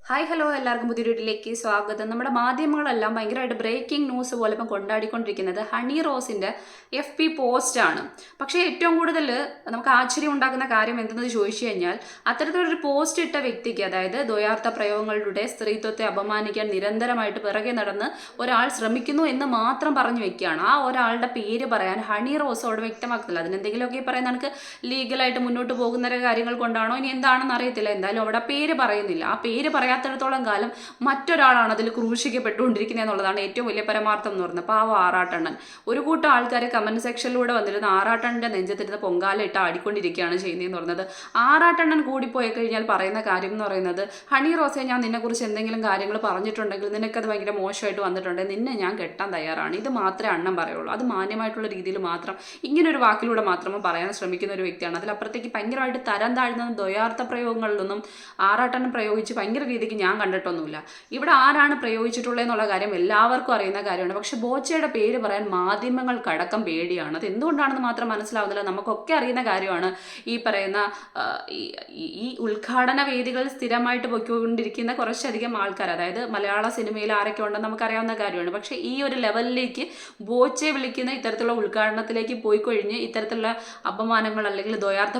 Hi hello എല്ലാവർക്കും പുതിയ വീട്ടിലേക്ക് സ്വാഗതം. നമ്മുടെ മാധ്യമങ്ങളെല്ലാം ഭയങ്കരമായിട്ട് ബ്രേക്കിംഗ് ന്യൂസ് പോലെ ഇപ്പം കൊണ്ടാടിക്കൊണ്ടിരിക്കുന്നത് ഹണി റോസിൻ്റെ FB പോസ്റ്റാണ്. പക്ഷേ ഏറ്റവും കൂടുതൽ നമുക്ക് ആശ്ചര്യം ഉണ്ടാക്കുന്ന കാര്യം എന്തെന്ന് ചോദിച്ചു കഴിഞ്ഞാൽ അത്തരത്തിലൊരു പോസ്റ്റ് ഇട്ട വ്യക്തിക്ക്, അതായത് ദ്വയാർത്ഥ പ്രയോഗങ്ങളുടെ സ്ത്രീത്വത്തെ അപമാനിക്കാൻ നിരന്തരമായിട്ട് പിറകെ നടന്ന് ഒരാൾ ശ്രമിക്കുന്നു എന്ന് മാത്രം പറഞ്ഞു വെക്കുകയാണ്. ആ ഒരാളുടെ പേര് പറയാൻ ഹണി റോസ് അവിടെ വ്യക്തമാക്കുന്നില്ല. അതിനെന്തെങ്കിലുമൊക്കെ പറയുന്ന നമുക്ക് ലീഗലായിട്ട് മുന്നോട്ട് പോകുന്ന കാര്യങ്ങൾ കൊണ്ടാണോ ഇനി എന്താണെന്ന് അറിയത്തില്ല. എന്തായാലും അവിടെ പേര് പറയുന്നില്ല. ആ പേര് പറയാത്തിടത്തോളം കാലം മറ്റൊരാളാണ് അതിൽ ക്രൂശിക്കപ്പെട്ടുകൊണ്ടിരിക്കുന്നത് എന്നുള്ളതാണ് ഏറ്റവും വലിയ പരമാർത്ഥം എന്ന് പറയുന്നത്. പാവ ആറാട്ടണ്ണൻ. ഒരു കൂട്ടം ആൾക്കാർ കമന്റ് സെക്ഷനിലൂടെ വന്നിരുന്ന ആറാട്ടണ്ണന്റെ നെഞ്ചത്തിരുന്ന് പൊങ്കാല ഇട്ട് ആടിക്കൊണ്ടിരിക്കുകയാണ് ചെയ്യുന്നതെന്ന് പറയുന്നത്. ആറാട്ടണ്ണൻ കൂടിപ്പോയി കഴിഞ്ഞാൽ പറയുന്ന കാര്യം എന്ന് പറയുന്നത്, ഹണി റോസെ, ഞാൻ നിന്നെക്കുറിച്ച് എന്തെങ്കിലും കാര്യങ്ങൾ പറഞ്ഞിട്ടുണ്ടെങ്കിൽ നിനക്കത് ഭയങ്കര മോശമായിട്ട് വന്നിട്ടുണ്ടെങ്കിൽ നിന്നെ ഞാൻ കെട്ടാൻ തയ്യാറാണ്. ഇത് മാത്രമേ അണ്ണൻ പറയുള്ളൂ. അത് മാന്യമായിട്ടുള്ള രീതിയിൽ മാത്രം, ഇങ്ങനെ ഒരു വാക്കിലൂടെ മാത്രമേ പറയാൻ ശ്രമിക്കുന്ന ഒരു വ്യക്തിയാണ്. അതിലപ്പുറത്തേക്ക് ഭയങ്കരമായിട്ട് തരം താഴ്ന്ന ദ്വയാർത്ഥ പ്രയോഗങ്ങളിലൊന്നും ആറാട്ടണ്ണൻ പ്രയോഗിച്ച് ഭയങ്കര രീതിക്ക് ഞാൻ കണ്ടിട്ടൊന്നുമില്ല. ഇവിടെ ആരാണ് പ്രയോഗിച്ചിട്ടുള്ളതെന്നുള്ള കാര്യം എല്ലാവർക്കും അറിയുന്ന കാര്യമാണ്. പക്ഷെ ബോച്ചയുടെ പേര് പറയാൻ മാധ്യമങ്ങൾക്കടക്കം പേടിയാണ്. അത് എന്തുകൊണ്ടാണെന്ന് മാത്രം മനസ്സിലാവുന്നില്ല. നമുക്കൊക്കെ അറിയുന്ന കാര്യമാണ്. ഈ പറയുന്ന ഈ ഉദ്ഘാടന വേദികളിൽ സ്ഥിരമായിട്ട് പൊയ്ക്കൊണ്ടിരിക്കുന്ന കുറച്ചധികം ആൾക്കാർ, അതായത് മലയാള സിനിമയിൽ ആരൊക്കെ ഉണ്ടെന്ന് നമുക്കറിയാവുന്ന കാര്യമാണ്. പക്ഷേ ഈ ഒരു ലെവലിലേക്ക് ബോച്ചയെ വിളിക്കുന്ന ഇത്തരത്തിലുള്ള ഉദ്ഘാടനത്തിലേക്ക് പോയി കഴിഞ്ഞ് ഇത്തരത്തിലുള്ള അപമാനങ്ങൾ അല്ലെങ്കിൽ ദ്വയാർത്ഥ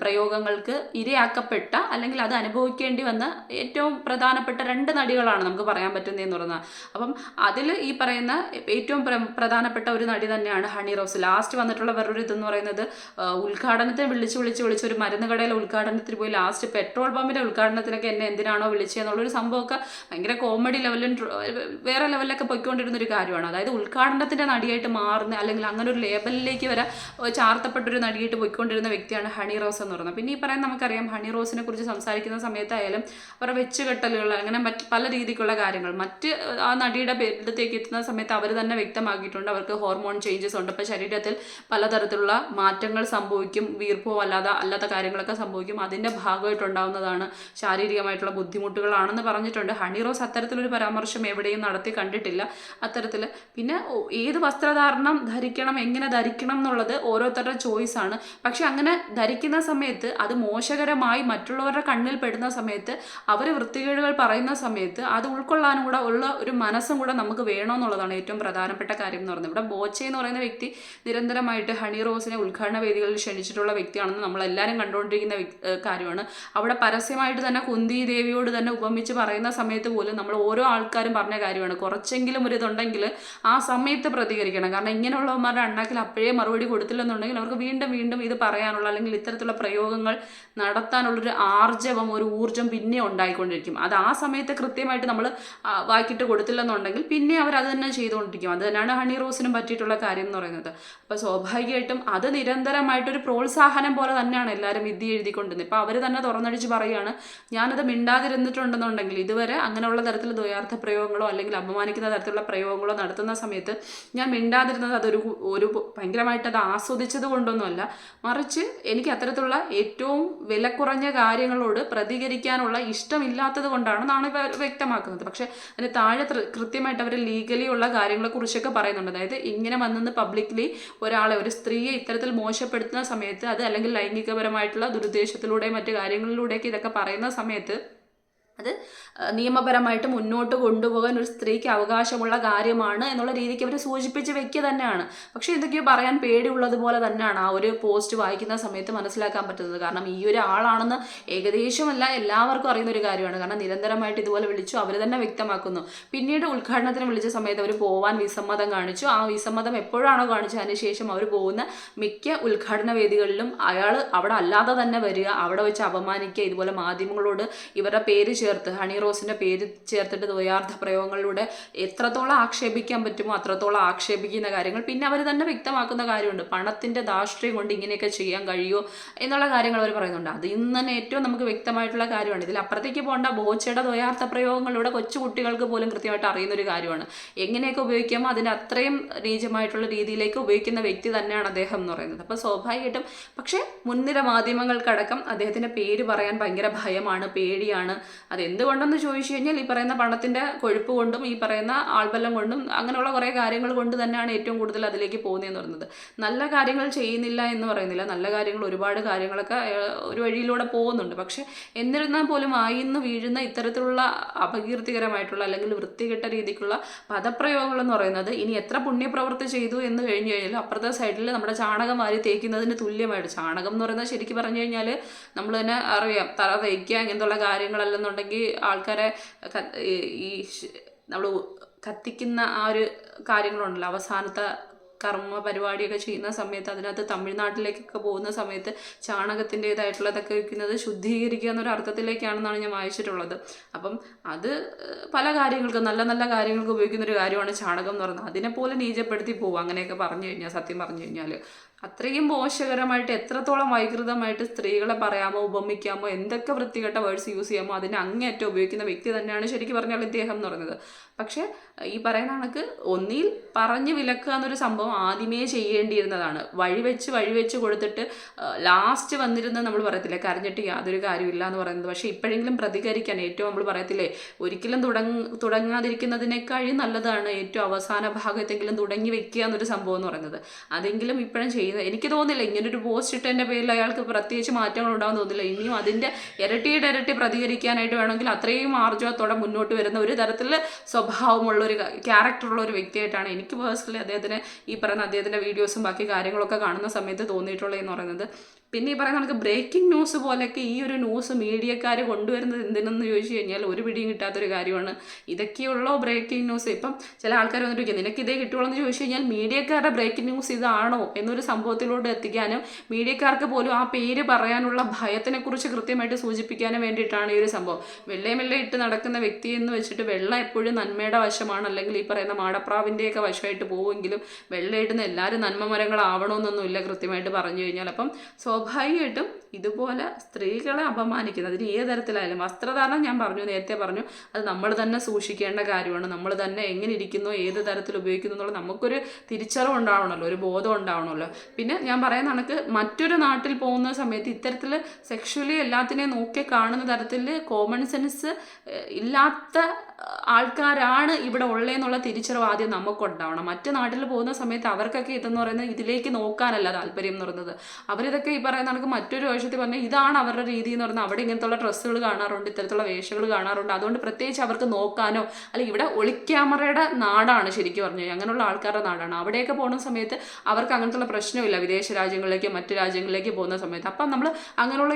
പ്രയോഗങ്ങൾക്ക് ഇരയാക്കപ്പെട്ട അല്ലെങ്കിൽ അത് അനുഭവിക്കേണ്ടി വന്ന ഏറ്റവും പ്രധാനപ്പെട്ട രണ്ട് നടികളാണ് നമുക്ക് പറയാൻ പറ്റുന്നതെന്ന് പറഞ്ഞാൽ. അപ്പം അതിൽ ഈ പറയുന്ന ഏറ്റവും പ്രധാനപ്പെട്ട ഒരു നടി തന്നെയാണ് ഹണി റോസ്. ലാസ്റ്റ് വന്നിട്ടുള്ള വേറൊരു ഇതെന്ന് പറയുന്നത്, ഉദ്ഘാടനത്തിന് വിളിച്ച് ഒരു മരുന്ന് കടയിലെ ഉദ്ഘാടനത്തിന് പോയി ലാസ്റ്റ് പെട്രോൾ പമ്പിൻ്റെ ഉദ്ഘാടനത്തിനൊക്കെ എന്നെ എന്തിനാണോ വിളിച്ചതെന്നുള്ളൊരു സംഭവമൊക്കെ ഭയങ്കര കോമഡി ലെവലിലും വേറെ ലെവലിലൊക്കെ പൊയ്ക്കൊണ്ടിരുന്ന ഒരു കാര്യമാണ്. അതായത് ഉദ്ഘാടനത്തിൻ്റെ നടിയായിട്ട് മാറുന്ന അല്ലെങ്കിൽ അങ്ങനെ ഒരു ലേബലിലേക്ക് വരെ ചാർത്തപ്പെട്ടൊരു നടിയായിട്ട് പോയിക്കൊണ്ടിരുന്ന വ്യക്തിയാണ് ഹണി റോസ് എന്ന് പറയുന്നത്. പിന്നെ ഈ പറയാൻ നമുക്കറിയാം, ഹണി റോസിനെ കുറിച്ച് സംസാരിക്കുന്ന സമയത്തായാലും അവരുടെ വെച്ചുകെട്ടലുകൾ, അങ്ങനെ മറ്റ് പല രീതിക്കുള്ള കാര്യങ്ങൾ ആ നടിയുടെ അടുത്തേക്ക് എത്തുന്ന സമയത്ത് അവർ തന്നെ വ്യക്തമാക്കിയിട്ടുണ്ട്. അവർക്ക് ഹോർമോൺ ചേഞ്ചസ് ഉണ്ട്. ഇപ്പോൾ ശരീരത്തിൽ പലതരത്തിലുള്ള മാറ്റങ്ങൾ സംഭവിക്കും. വീർപ്പോ അല്ലാത്ത കാര്യങ്ങളൊക്കെ സംഭവിക്കും. അതിൻ്റെ ഭാഗമായിട്ടുണ്ടാവുന്നതാണ്, ശാരീരികമായിട്ടുള്ള ബുദ്ധിമുട്ടുകളാണെന്ന് പറഞ്ഞിട്ടുണ്ട്. ഹണി റോസ് അത്തരത്തിലൊരു പരാമർശം എവിടെയും നടത്തി കണ്ടിട്ടില്ല അത്തരത്തിൽ. പിന്നെ ഏത് വസ്ത്രധാരണം ധരിക്കണം, എങ്ങനെ ധരിക്കണം എന്നുള്ളത് ഓരോരുത്തരുടെ ചോയ്സാണ്. പക്ഷെ അങ്ങനെ ധരിക്കുന്ന സമയത്ത് അത് മോശകരമായി മറ്റുള്ളവരുടെ കണ്ണിൽ പെടുന്ന സമയത്ത്, അവർ വൃത്തികേടുകൾ പറയുന്ന സമയത്ത് അത് ഉൾക്കൊള്ളാനും കൂടെ ഉള്ള ഒരു മനസ്സും കൂടെ നമുക്ക് വേണമെന്നുള്ളതാണ് ഏറ്റവും പ്രധാനപ്പെട്ട കാര്യം എന്ന് പറയുന്നത്. ഇവിടെ ബോച്ചെ എന്ന് പറയുന്ന വ്യക്തി നിരന്തരമായിട്ട് ഹണി റോസിനെ ഉദ്ഘാടന വേദികളിൽ ക്ഷണിച്ചിട്ടുള്ള വ്യക്തിയാണെന്ന് നമ്മളെല്ലാവരും കണ്ടുകൊണ്ടിരിക്കുന്ന കാര്യമാണ്. അവിടെ പരസ്യമായിട്ട് തന്നെ കുന്തി ദേവിയോട് തന്നെ ഉപമിച്ച് പറയുന്ന സമയത്ത് പോലും നമ്മൾ ഓരോ ആൾക്കാരും പറഞ്ഞ കാര്യമാണ്, കുറച്ചെങ്കിലും ഒരു ഇതുണ്ടെങ്കിൽ ആ സമയത്ത് പ്രതികരിക്കണം. കാരണം ഇങ്ങനെയുള്ളവന്മാരുടെ അണ്ണാക്കിൽ അപ്പോഴേ മറുപടി കൊടുത്തില്ലെന്നുണ്ടെങ്കിൽ അവർക്ക് വീണ്ടും വീണ്ടും ഇത് പറയാനുള്ള അല്ലെങ്കിൽ ഇത്തരത്തിലുള്ള പ്രയോഗങ്ങൾ നടത്താനുള്ളൊരു ആർജവം, ഒരു ഊർജ്ജം പിന്നെ ഉണ്ടായിക്കൊണ്ടിരിക്കും. അത് ആ സമയത്ത് കൃത്യമായിട്ട് നമ്മൾ വാക്കിട്ട് കൊടുത്തില്ലെന്നുണ്ടെങ്കിൽ പിന്നെ അവർ അത് തന്നെ ചെയ്തുകൊണ്ടിരിക്കും. അത് തന്നെയാണ് ഹണി റോസിനും പറ്റിയിട്ടുള്ള കാര്യം എന്ന് പറയുന്നത്. അപ്പോൾ സ്വാഭാവികമായിട്ടും അത് നിരന്തരമായിട്ടൊരു പ്രോത്സാഹനം പോലെ തന്നെയാണ് എല്ലാവരും വിധി എഴുതിക്കൊണ്ടിരുന്നത്. ഇപ്പോൾ അവർ തന്നെ തുറന്നടിച്ച് പറയുകയാണ്, ഞാനത് മിണ്ടാതിരുന്നിട്ടുണ്ടെന്നുണ്ടെങ്കിൽ ഇതുവരെ അങ്ങനെയുള്ള തരത്തിൽ ദ്വയാർത്ഥ പ്രയോഗങ്ങളോ അല്ലെങ്കിൽ അപമാനിക്കുന്ന തരത്തിലുള്ള പ്രയോഗങ്ങളോ നടത്തുന്ന സമയത്ത് ഞാൻ മിണ്ടാതിരുന്നത് ഒരു ഭയങ്കരമായിട്ട് അത് ആസ്വദിച്ചത് കൊണ്ടൊന്നുമല്ല, മറിച്ച് എനിക്ക് അത്തരത്തിലുള്ള ഏറ്റവും വില കുറഞ്ഞ കാര്യങ്ങളോട് പ്രതികരിക്കാനുള്ള ഇഷ്ടമില്ലാത്തത് കൊണ്ടാണെന്നാണ് ഇവർ വ്യക്തമാക്കുന്നത്. പക്ഷേ അതിന് താഴെ കൃത്യമായിട്ട് അവർ ലീഗലി ഉള്ള കാര്യങ്ങളെക്കുറിച്ചൊക്കെ പറയുന്നുണ്ട്. അതായത് ഇങ്ങനെ വന്നെന്ന് പബ്ലിക്കലി ഒരു സ്ത്രീയെ ഇത്തരത്തിൽ മോശപ്പെടുത്തുന്ന സമയത്ത്, അത് അല്ലെങ്കിൽ ലൈംഗികപരമായിട്ടുള്ള ദുരുദ്ദേശത്തിലൂടെയും മറ്റു കാര്യങ്ങളിലൂടെയൊക്കെ ഇതൊക്കെ പറയുന്ന സമയത്ത് അത് നിയമപരമായിട്ട് മുന്നോട്ട് കൊണ്ടുപോകാൻ ഒരു സ്ത്രീക്ക് അവകാശമുള്ള കാര്യമാണ് എന്നുള്ള രീതിക്ക് അവർ സൂചിപ്പിച്ച് വെക്കുക തന്നെയാണ്. പക്ഷേ എന്തൊക്കെയോ പറയാൻ പേടിയുള്ളതുപോലെ തന്നെയാണ് ആ ഒരു പോസ്റ്റ് വായിക്കുന്ന സമയത്ത് മനസ്സിലാക്കാൻ പറ്റുന്നത്. കാരണം ഈ ഒരു ആളാണെന്ന് ഏകദേശമല്ല എല്ലാവർക്കും അറിയുന്ന ഒരു കാര്യമാണ്. കാരണം നിരന്തരമായിട്ട് ഇതുപോലെ വിളിച്ചു, അവർ തന്നെ വ്യക്തമാക്കുന്നു. പിന്നീട് ഉദ്ഘാടനത്തിന് വിളിച്ച സമയത്ത് അവർ പോവാൻ വിസമ്മതം കാണിച്ചു. ആ വിസമ്മതം എപ്പോഴാണോ കാണിച്ചത് അതിനുശേഷം അവർ പോകുന്ന മിക്ക ഉദ്ഘാടന വേദികളിലും അയാൾ അവിടെ അല്ലാതെ തന്നെ വരിക, അവിടെ വെച്ച് അപമാനിക്കുക, ഇതുപോലെ മാധ്യമങ്ങളോട് ഇവരുടെ പേര് ചേർത്ത്, ഹണി റോസിൻ്റെ പേര് ചേർത്തിട്ട് ദ്വയാർത്ഥ പ്രയോഗങ്ങളിലൂടെ എത്രത്തോളം ആക്ഷേപിക്കാൻ പറ്റുമോ അത്രത്തോളം ആക്ഷേപിക്കുന്ന കാര്യങ്ങൾ പിന്നെ അവർ തന്നെ വ്യക്തമാക്കുന്ന കാര്യമുണ്ട്. പണത്തിൻ്റെ ധാർഷ്ട്യം കൊണ്ട് ഇങ്ങനെയൊക്കെ ചെയ്യാൻ കഴിയുമോ എന്നുള്ള കാര്യങ്ങൾ അവർ പറയുന്നുണ്ട്. അതിൽ നിന്ന് തന്നെ ഏറ്റവും നമുക്ക് വ്യക്തമായിട്ടുള്ള കാര്യമാണ്. ഇതിൽ അപ്പുറത്തേക്ക് പോകേണ്ട ബോച്ചയുടെ ദ്വയാർത്ഥ പ്രയോഗങ്ങളിലൂടെ കൊച്ചു കുട്ടികൾക്ക് പോലും കൃത്യമായിട്ട് അറിയുന്ന ഒരു കാര്യമാണ്. എങ്ങനെയൊക്കെ ഉപയോഗിക്കാമോ അതിൻ്റെ അത്രയും നീചമായിട്ടുള്ള രീതിയിലേക്ക് ഉപയോഗിക്കുന്ന വ്യക്തി തന്നെയാണ് അദ്ദേഹം എന്ന് പറയുന്നത്. അപ്പോൾ സ്വാഭാവികമായിട്ടും പക്ഷേ മുൻനിര മാധ്യമങ്ങൾക്കടക്കം അദ്ദേഹത്തിൻ്റെ പേര് പറയാൻ ഭയങ്കര ഭയമാണ്, പേടിയാണ്. അതെന്തുകൊണ്ടെന്ന് ചോദിച്ചു കഴിഞ്ഞാൽ ഈ പറയുന്ന പണത്തിൻ്റെ കൊഴുപ്പ് കൊണ്ടും ഈ പറയുന്ന ആൾബലം കൊണ്ടും അങ്ങനെയുള്ള കുറേ കാര്യങ്ങൾ കൊണ്ട് തന്നെയാണ് ഏറ്റവും കൂടുതൽ അതിലേക്ക് പോകുന്നതെന്ന് പറയുന്നത്. നല്ല കാര്യങ്ങൾ ചെയ്യുന്നില്ല എന്ന് പറയുന്നില്ല, നല്ല കാര്യങ്ങൾ ഒരുപാട് കാര്യങ്ങളൊക്കെ ഒരു വഴിയിലൂടെ പോകുന്നുണ്ട്. പക്ഷെ എന്നിരുന്നാൽ പോലും ആയിന്ന് വീഴുന്ന ഇത്തരത്തിലുള്ള അപകീർത്തികരമായിട്ടുള്ള അല്ലെങ്കിൽ വൃത്തികെട്ട രീതിക്കുള്ള പദപ്രയോഗങ്ങൾ എന്ന് പറയുന്നത് ഇനി എത്ര പുണ്യപ്രവൃത്തി ചെയ്തു എന്ന് കഴിഞ്ഞു കഴിഞ്ഞാൽ അപ്പുറത്തെ സൈഡിൽ നമ്മുടെ ചാണകം വാരി തേക്കുന്നതിന് തുല്യമായിട്ട്, ചാണകം എന്ന് പറയുന്നത് ശരിക്കും പറഞ്ഞു കഴിഞ്ഞാൽ നമ്മൾ തന്നെ അറിയാം, തറ തേക്കുക ഇങ്ങനത്തുള്ള കാര്യങ്ങളല്ലെന്നുണ്ടെങ്കിൽ ആൾക്കാരെ ഈ നമ്മൾ കത്തിക്കുന്ന ആ ഒരു കാര്യങ്ങളുണ്ടല്ലോ, അവസാനത്തെ കർമ്മ പരിപാടിയൊക്കെ ചെയ്യുന്ന സമയത്ത് അതിനകത്ത് തമിഴ്നാട്ടിലേക്കൊക്കെ പോകുന്ന സമയത്ത് ചാണകത്തിൻ്റെതായിട്ടുള്ളതൊക്കെ വയ്ക്കുന്നത് ശുദ്ധീകരിക്കുക എന്നൊരു അർത്ഥത്തിലേക്കാണെന്നാണ് ഞാൻ വായിച്ചിട്ടുള്ളത്. അപ്പം അത് പല കാര്യങ്ങൾക്ക് നല്ല നല്ല കാര്യങ്ങൾക്ക് ഉപയോഗിക്കുന്നൊരു കാര്യമാണ് ചാണകം എന്ന് പറയുന്നത്. അതിനെപ്പോലെ നീചപ്പെടുത്തി പോകും അങ്ങനെയൊക്കെ പറഞ്ഞു കഴിഞ്ഞാൽ, സത്യം പറഞ്ഞു കഴിഞ്ഞാൽ അത്രയും മോശകരമായിട്ട് എത്രത്തോളം വൈകൃതമായിട്ട് സ്ത്രീകളെ പറയാമോ, ഉപമിക്കാമോ, എന്തൊക്കെ വൃത്തികെട്ട വേർഡ്സ് യൂസ് ചെയ്യാമോ അതിനെ അങ്ങേയറ്റം ഉപയോഗിക്കുന്ന വ്യക്തി തന്നെയാണ് ശരിക്കും പറഞ്ഞാൽ ഇദ്ദേഹം എന്ന് പറയുന്നത്. പക്ഷേ ഈ പറയുന്ന കണക്ക് ഒന്നിൽ പറഞ്ഞ് വിലക്കുക എന്നൊരു സംഭവം ആദ്യമേ ചെയ്യേണ്ടിയിരുന്നതാണ്. വഴിവെച്ച് കൊടുത്തിട്ട് ലാസ്റ്റ് വന്നിരുന്ന് നമ്മൾ പറയത്തില്ലേ കരഞ്ഞിട്ട് യാതൊരു കാര്യമില്ല എന്ന് പറയുന്നത്. പക്ഷേ ഇപ്പോഴെങ്കിലും പ്രതികരിക്കാൻ ഏറ്റവും നമ്മൾ പറയത്തില്ലേ ഒരിക്കലും തുടങ്ങാതിരിക്കുന്നതിനേക്കാളും നല്ലതാണ് ഏറ്റവും അവസാന ഭാഗത്തെങ്കിലും തുടങ്ങി വെക്കുക എന്നൊരു സംഭവം എന്ന് പറയുന്നത്. അതെങ്കിലും ഇപ്പോഴും ചെയ്യുന്നത് എനിക്ക് തോന്നുന്നില്ല. ഇങ്ങനൊരു പോസ്റ്റ് ഇട്ടതിൻ്റെ പേരിൽ അയാൾക്ക് പ്രത്യേകിച്ച് മാറ്റങ്ങൾ ഉണ്ടാകുമെന്ന് തോന്നുന്നില്ല. ഇനിയും അതിൻ്റെ ഇരട്ടി പ്രതികരിക്കാനായിട്ട് വേണമെങ്കിൽ അത്രയും ആർജവത്തോടെ മുന്നോട്ട് വരുന്ന ഒരു തരത്തിൽ സ്വഭാവമുള്ള ഒരു ക്യാരക്ടറുള്ള ഒരു വ്യക്തിയായിട്ടാണ് എനിക്ക് പേഴ്സണലി അദ്ദേഹത്തിന് ഈ പറയുന്ന അദ്ദേഹത്തിൻ്റെ വീഡിയോസും ബാക്കി കാര്യങ്ങളൊക്കെ കാണുന്ന സമയത്ത് തോന്നിയിട്ടുള്ളതെന്ന് പറയുന്നത്. പിന്നെ ഈ പറയുന്ന നമുക്ക് ബ്രേക്കിംഗ് ന്യൂസ് പോലെയൊക്കെ ഈ ഒരു ന്യൂസ് മീഡിയക്കാർ കൊണ്ടുവരുന്നത് എന്തിനെന്ന് ചോദിച്ചു കഴിഞ്ഞാൽ ഒരു പിടിയും കിട്ടാത്തൊരു കാര്യമാണ്. ഇതൊക്കെയുള്ളോ ബ്രേക്കിംഗ് ന്യൂസ്? ഇപ്പം ചില ആൾക്കാർ വന്നിട്ട് ചോദിക്കുക നിനക്ക് ഇതേ കിട്ടുള്ളൂ എന്ന് ചോദിച്ചു കഴിഞ്ഞാൽ മീഡിയക്കാരുടെ ബ്രേക്കിംഗ് ന്യൂസ് ഇതാണോ എന്നൊരു സംഭവത്തിലൂടെ എത്തിക്കാനും മീഡിയക്കാർക്ക് പോലും ആ പേര് പറയാനുള്ള ഭയത്തിനെക്കുറിച്ച് കൃത്യമായിട്ട് സൂചിപ്പിക്കാനും വേണ്ടിയിട്ടാണ് ഈ ഒരു സംഭവം. വെള്ളയെ ഇട്ട് നടക്കുന്ന വ്യക്തി എന്ന് വെച്ചിട്ട് വെള്ള എപ്പോഴും നന്മയുടെ വശമാണ്, അല്ലെങ്കിൽ ഈ പറയുന്ന മാടപ്രാവിൻ്റെയൊക്കെ വശമായിട്ട് പോവുമെങ്കിലും വെള്ളയിടുന്ന എല്ലാവരും നന്മ മരങ്ങളാവണമെന്നൊന്നുമില്ല കൃത്യമായിട്ട് പറഞ്ഞു കഴിഞ്ഞാൽ. അപ്പം സ്വാഭാവികമായിട്ടും ഇതുപോലെ സ്ത്രീകളെ അപമാനിക്കുന്നത് അതിന് ഏത് തരത്തിലായാലും വസ്ത്രധാരണം ഞാൻ നേരത്തെ പറഞ്ഞു അത് നമ്മൾ തന്നെ സൂക്ഷിക്കേണ്ട കാര്യമാണ്. നമ്മൾ തന്നെ എങ്ങനെ ഇരിക്കുന്നു, ഏത് തരത്തിൽ ഉപയോഗിക്കുന്നു എന്നുള്ള നമുക്കൊരു തിരിച്ചറിവ് ഉണ്ടാവണമല്ലോ, ഒരു ബോധം ഉണ്ടാവണമല്ലോ. പിന്നെ ഞാൻ പറയുന്ന കണക്ക് മറ്റൊരു നാട്ടിൽ പോകുന്ന സമയത്ത് ഇത്തരത്തിൽ സെക്ഷുവലി എല്ലാത്തിനെയും നോക്കി കാണുന്ന തരത്തിൽ കോമൺ സെൻസ് ഇല്ലാത്ത ആൾക്കാരാണ് ഇവിടെ ഉള്ളതെന്നുള്ള തിരിച്ചറിവ് ആദ്യം നമുക്കുണ്ടാവണം. മറ്റു നാട്ടിൽ പോകുന്ന സമയത്ത് അവർക്കൊക്കെ ഇതെന്ന് പറയുന്നത് ഇതിലേക്ക് നോക്കാനല്ല താല്പര്യം എന്ന് പറയുന്നത്. അവരിതൊക്കെ ഈ പറയുന്ന കണക്ക് മറ്റൊരു വേഷത്തിൽ പറഞ്ഞാൽ ഇതാണ് അവരുടെ രീതി എന്ന് പറയുന്നത്. അവിടെ ഇങ്ങനത്തുള്ള ഡ്രസ്സുകൾ കാണാറുണ്ട്, ഇത്തരത്തിലുള്ള വേഷങ്ങൾ കാണാറുണ്ട്. അതുകൊണ്ട് പ്രത്യേകിച്ച് അവർക്ക് നോക്കാനോ അല്ലെങ്കിൽ ഇവിടെ ഒളിക്യാമറയുടെ നാടാണ് ശരിക്കും പറഞ്ഞു കഴിഞ്ഞാൽ, അങ്ങനെയുള്ള ആൾക്കാരുടെ നാടാണ്. അവിടെയൊക്കെ പോകുന്ന സമയത്ത് അവർക്ക് അങ്ങനത്തുള്ള പ്രശ്നമില്ല വിദേശ രാജ്യങ്ങളിലേക്ക് മറ്റു രാജ്യങ്ങളിലേക്ക് പോകുന്ന സമയത്ത്. അപ്പം നമ്മൾ അങ്ങനെയുള്ള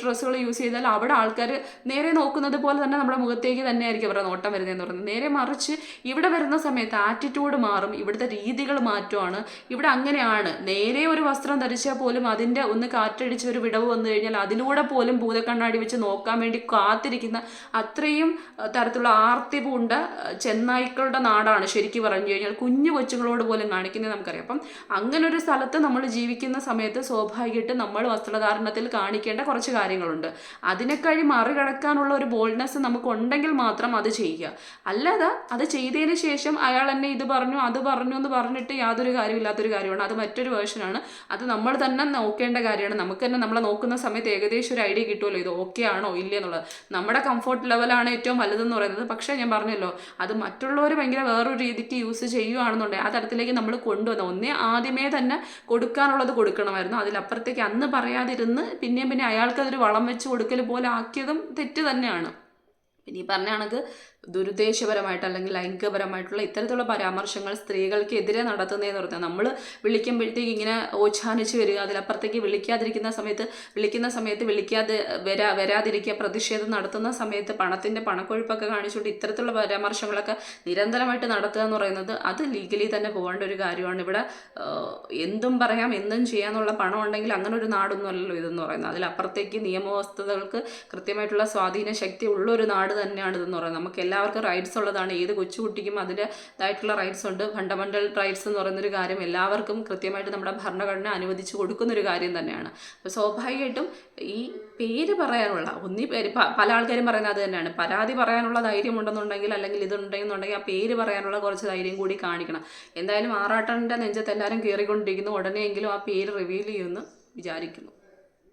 ഡ്രസ്സുകൾ യൂസ് ചെയ്താൽ അവിടെ ആൾക്കാർ നേരെ നോക്കുന്നത് പോലെ തന്നെ നമ്മുടെ മുഖത്തേക്ക് തന്നെ ആയിരിക്കും അവരുടെ നോട്ടം വരുന്നതെന്ന് പറയുന്നത്. നേരെ മറിച്ച് ഇവിടെ വരുന്ന സമയത്ത് ആറ്റിറ്റ്യൂഡ് മാറും, ഇവിടുത്തെ രീതികൾ മാറ്റുവാണ്. ഇവിടെ അങ്ങനെയാണ്, നേരെ ഒരു വസ്ത്രം ധരിച്ചാൽ പോലും അതിൻ്റെ ഒന്ന് കാറ്റടിച്ച് ഒരു വിടവ് വന്നു കഴിഞ്ഞാൽ അതിലൂടെ പോലും ഭൂതക്കണ്ണാടി വെച്ച് നോക്കാൻ വേണ്ടി കാത്തിരിക്കുന്ന അത്രയും തരത്തിലുള്ള ആർത്തി പൂണ്ട ചെന്നായ്ക്കളുടെ നാടാണ് ശരിക്കും പറഞ്ഞു കഴിഞ്ഞാൽ. കുഞ്ഞു കൊച്ചുങ്ങളോട് പോലും കാണിക്കുന്നത് നമുക്കറിയാം. അപ്പം അങ്ങനെ ഒരു സ്ഥലത്ത് നമ്മൾ ജീവിക്കുന്ന സമയത്ത് സ്വാഭാവികമായിട്ട് നമ്മൾ വസ്ത്രധാരണത്തിൽ കാണിക്കേണ്ട കുറച്ച് കാര്യങ്ങളുണ്ട്. അതിനെക്കഴി മറികടക്കാനുള്ള ഒരു ബോൾഡ്നെസ് നമുക്കുണ്ടെങ്കിൽ മാത്രം അത് ചെയ്യുക. അല്ലാതെ അത് ചെയ്തതിന് ശേഷം അയാൾ എന്നെ ഇത് പറഞ്ഞു അത് പറഞ്ഞു എന്ന് പറഞ്ഞിട്ട് യാതൊരു കാര്യമില്ലാത്തൊരു കാര്യമാണ്. അത് മറ്റൊരു വേർഷനാണ്. അത് നമ്മൾ തന്നെ നോക്കേണ്ട കാര്യമാണ്. നമുക്ക് തന്നെ നമ്മളെ നോക്കുന്ന സമയത്ത് ഏകദേശം ഒരു ഐഡിയ കിട്ടുമല്ലോ ഇത് ഓക്കെ ആണോ ഇല്ല എന്നുള്ളത്. നമ്മുടെ കംഫർട്ട് ലെവലാണ് ഏറ്റവും വലുതെന്ന് പറയുന്നത്. പക്ഷേ ഞാൻ പറഞ്ഞല്ലോ അത് മറ്റുള്ളവർ ഭയങ്കര വേറൊരു രീതിക്ക് യൂസ് ചെയ്യുകയാണെന്നുണ്ടെങ്കിൽ ആ തരത്തിലേക്ക് നമ്മൾ കൊണ്ടുവന്ന ഒന്നേ ആദ്യമേ തന്നെ കൊടുക്കാനുള്ളത് കൊടുക്കണമായിരുന്നു. അതിലപ്പുറത്തേക്ക് അന്ന് പറയാതിരുന്ന് പിന്നെയും അയാൾക്കതൊരു വളം വെച്ച് കൊടുക്കൽ പോലെ ആക്കിയതും തെറ്റ് തന്നെയാണ്. പിന്നെ ഈ പറഞ്ഞ കണക്ക് ദുരുദ്ദേശപരമായിട്ട് അല്ലെങ്കിൽ ലൈംഗികപരമായിട്ടുള്ള ഇത്തരത്തിലുള്ള പരാമർശങ്ങൾ സ്ത്രീകൾക്ക് എതിരെ നടത്തുന്നതെന്ന് പറഞ്ഞാൽ നമ്മൾ വിളിക്കുമ്പോഴത്തേക്ക് ഇങ്ങനെ ഓച്ഛാനിച്ച് വരിക, അതിലപ്പുറത്തേക്ക് വിളിക്കാതിരിക്കുന്ന സമയത്ത് വരാതിരിക്കുക, പ്രതിഷേധം നടത്തുന്ന സമയത്ത് പണക്കൊഴുപ്പൊക്കെ കാണിച്ചുകൊണ്ട് ഇത്തരത്തിലുള്ള പരാമർശങ്ങളൊക്കെ നിരന്തരമായിട്ട് നടത്തുക എന്ന് പറയുന്നത് അത് ലീഗലി തന്നെ പോകേണ്ട ഒരു കാര്യമാണ്. ഇവിടെ എന്തും പറയാം എന്തും ചെയ്യാന്നുള്ള പണം ഉണ്ടെങ്കിൽ അങ്ങനെ ഒരു നാടൊന്നുമല്ലല്ലോ ഇതെന്ന് പറയുന്നത്. അതിലപ്പുറത്തേക്ക് നിയമവ്യവസ്ഥകൾക്ക് കൃത്യമായിട്ടുള്ള സ്വാധീന ശക്തി ഉള്ള ഒരു നാട് തന്നെയാണ് ഇതെന്ന് പറയുന്നത്. നമുക്ക് എല്ലാവർക്കും റൈറ്റ്സ് ഉള്ളതാണ്. ഏത് കൊച്ചുകുട്ടിക്കും അതിൻ്റെതായിട്ടുള്ള റൈറ്റ്സ് ഉണ്ട്. ഫണ്ടമെൻ്റൽ റൈറ്റ്സ് എന്ന് പറയുന്നൊരു കാര്യം എല്ലാവർക്കും കൃത്യമായിട്ട് നമ്മുടെ ഭരണഘടന അനുവദിച്ച് കൊടുക്കുന്നൊരു കാര്യം തന്നെയാണ്. അപ്പോൾ സ്വാഭാവികമായിട്ടും ഈ പേര് പറയാനുള്ള പല ആൾക്കാരും പറയുന്നത് അത് തന്നെയാണ്. പരാതി പറയാനുള്ള ധൈര്യം ഉണ്ടെന്നുണ്ടെങ്കിൽ അല്ലെങ്കിൽ ഇതുണ്ടെന്നുണ്ടെങ്കിൽ ആ പേര് പറയാനുള്ള കുറച്ച് ധൈര്യം കൂടി കാണിക്കണം. എന്തായാലും ആറാട്ടൻ്റെ നെഞ്ചത്ത് എല്ലാവരും കയറിക്കൊണ്ടിരിക്കുന്നു. ഉടനെയെങ്കിലും ആ പേര് റിവീൽ ചെയ്യുമെന്ന് വിചാരിക്കുന്നു.